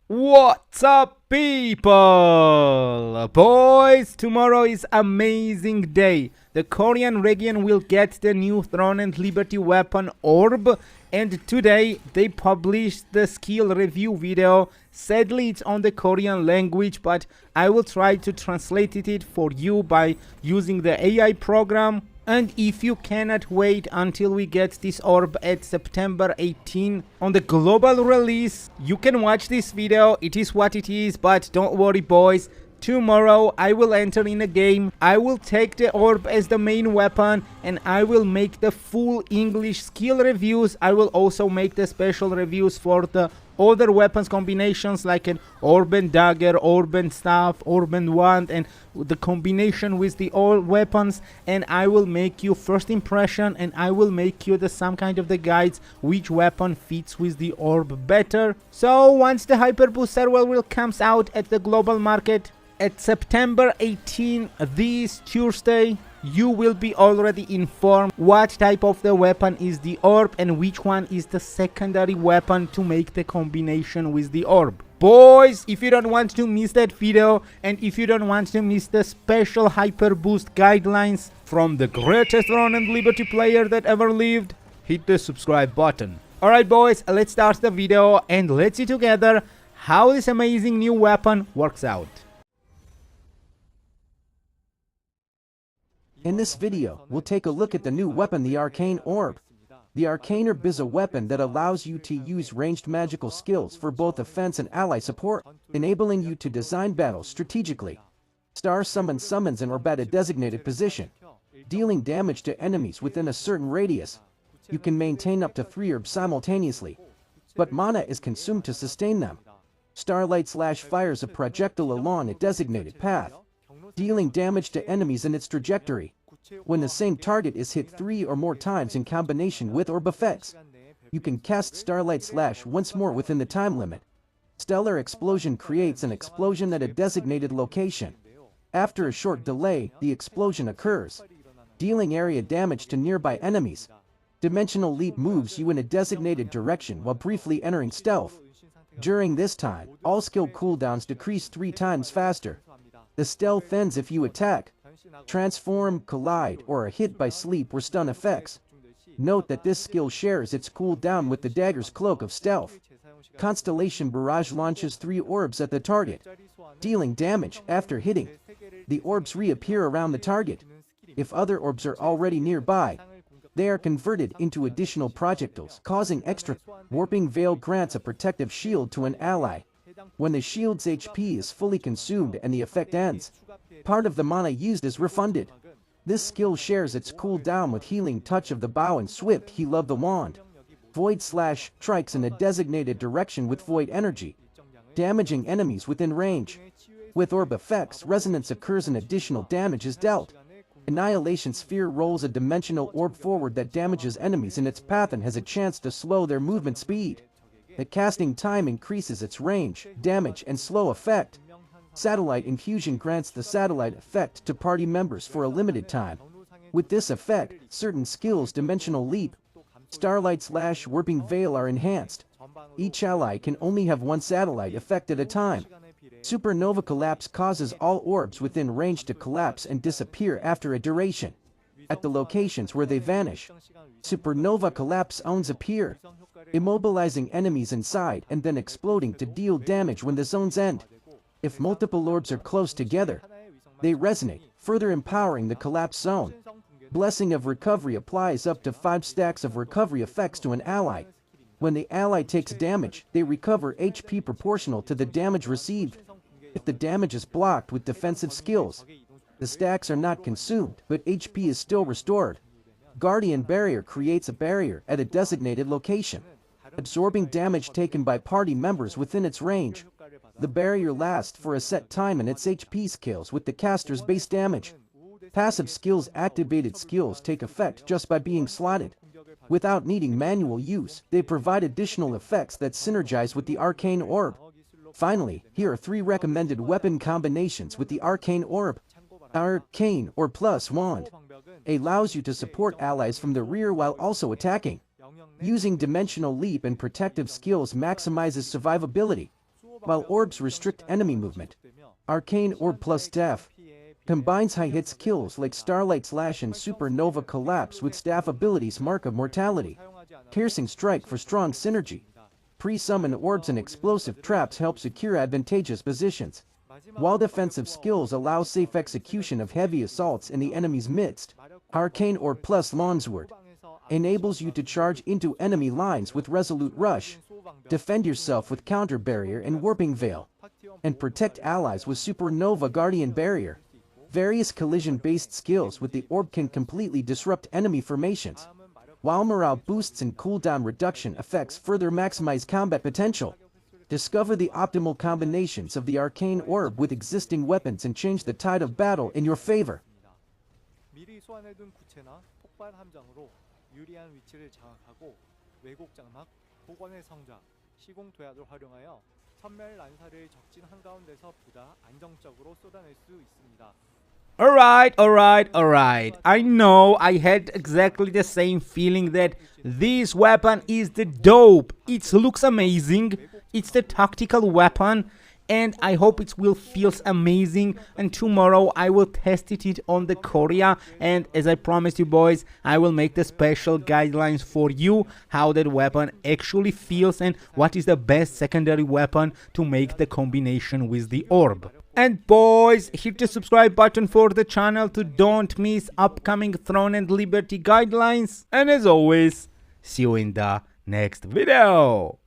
What's up, people? Boys, tomorrow is amazing day. The Korean region will get the new Throne and Liberty weapon orb, and today they published the skill review video. Sadly, it's on the Korean language, but I will try to translate it for you by using the AI program. And if you cannot wait until we get this orb at September 18 on the global release, you can watch this video. It is what it is, but don't worry, boys. Tomorrow I will enter in a game. I will take the orb as the main weapon and I will make the full English skill reviews. I will also make the special reviews for the other weapons combinations like an orb and dagger, orb and staff, orb and wand, and the combination with the all weapons. And I will make you first impression, and I will make you some kind of the guides which weapon fits with the orb better. So once the hyper booster will comes out at the global market at September 18 this Tuesday, you will be already informed what type of the weapon is the orb and which one is the secondary weapon to make the combination with the orb. Boys, if you don't want to miss that video and if you don't want to miss the special hyper boost guidelines from the greatest Throne and Liberty player that ever lived, hit the subscribe button. Alright boys, let's start the video and let's see together how this amazing new weapon works out. In this video, we'll take a look at the new weapon, the Arcane Orb. The Arcane Orb is a weapon that allows you to use ranged magical skills for both offense and ally support, enabling you to design battles strategically. Star summons an orb at a designated position, dealing damage to enemies within a certain radius. You can maintain up to 3 orbs simultaneously, but mana is consumed to sustain them. Starlight fires a projectile along a designated path, dealing damage to enemies in its trajectory. When the same target is hit 3 or more times in combination with orb effects, you can cast Starlight once more within the time limit. Stellar Explosion creates an explosion at a designated location. After a short delay, the explosion occurs, dealing area damage to nearby enemies. Dimensional Leap moves you in a designated direction while briefly entering stealth. During this time, all skill cooldowns decrease 3 times faster. The stealth ends if you attack, transform, collide, or are hit by sleep or stun effects. Note that this skill shares its cooldown with the dagger's cloak of stealth. Constellation Barrage launches 3 orbs at the target, dealing damage after hitting. The orbs reappear around the target. If other orbs are already nearby, they are converted into additional projectiles, causing extra. Warping Veil grants a protective shield to an ally. When the shield's HP is fully consumed and the effect ends, part of the mana used is refunded. This skill shares its cooldown with Healing Touch of the Bow and Swift Heal of the Wand. Void strikes in a designated direction with void energy, damaging enemies within range. With orb effects, resonance occurs and additional damage is dealt. Annihilation Sphere rolls a dimensional orb forward that damages enemies in its path and has a chance to slow their movement speed. The casting time increases its range, damage, and slow effect. Satellite Infusion grants the satellite effect to party members for a limited time. With this effect, certain skills Dimensional Leap, Starlight Warping Veil are enhanced. Each ally can only have 1 satellite effect at a time. Supernova Collapse causes all orbs within range to collapse and disappear after a duration. At the locations where they vanish, Supernova Collapse zones appear, immobilizing enemies inside and then exploding to deal damage when the zones end. If multiple orbs are close together, they resonate, further empowering the collapse zone. Blessing of Recovery applies up to 5 stacks of recovery effects to an ally. When the ally takes damage, they recover HP proportional to the damage received. If the damage is blocked with defensive skills, the stacks are not consumed, but HP is still restored. Guardian Barrier creates a barrier at a designated location, absorbing damage taken by party members within its range. The barrier lasts for a set time and its HP scales with the caster's base damage. Passive skills activated skills take effect just by being slotted. Without needing manual use, they provide additional effects that synergize with the Arcane Orb. Finally, here are 3 recommended weapon combinations with the Arcane Orb. Arcane or Plus Wand allows you to support allies from the rear while also attacking. Using Dimensional Leap and protective skills maximizes survivability. while orbs restrict enemy movement. Arcane Orb plus Staff combines high-hit skills like Starlight Slash and Supernova Collapse with staff abilities Mark of Mortality, Piercing Strike for strong synergy. Pre-summon orbs and explosive traps help secure advantageous positions, while defensive skills allow safe execution of heavy assaults in the enemy's midst. Arcane Orb plus Longsword enables you to charge into enemy lines with Resolute Rush, defend yourself with Counter Barrier and Warping Veil, and protect allies with Supernova Guardian Barrier. Various collision-based skills with the orb can completely disrupt enemy formations, while morale boosts and cooldown reduction effects further maximize combat potential. Discover the optimal combinations of the Arcane Orb with existing weapons and change the tide of battle in your favor. 미리 소환해둔 구체나 폭발 함정으로 유리한 위치를 장악하고 왜곡 장막, 복원의 성자, 시공 도약을 활용하여 천멸 난사를 적진 한가운데서 보다 안정적으로 쏟아낼 수 있습니다. Alright. I know I had exactly the same feeling that this weapon is the dope. It looks amazing. It's the tactical weapon. And I hope it will feel amazing, and tomorrow I will test it on the Korea, and as I promised you boys, I will make the special guidelines for you how that weapon actually feels and what is the best secondary weapon to make the combination with the orb. And boys, hit the subscribe button for the channel to don't miss upcoming Throne and Liberty guidelines, and as always, see you in the next video.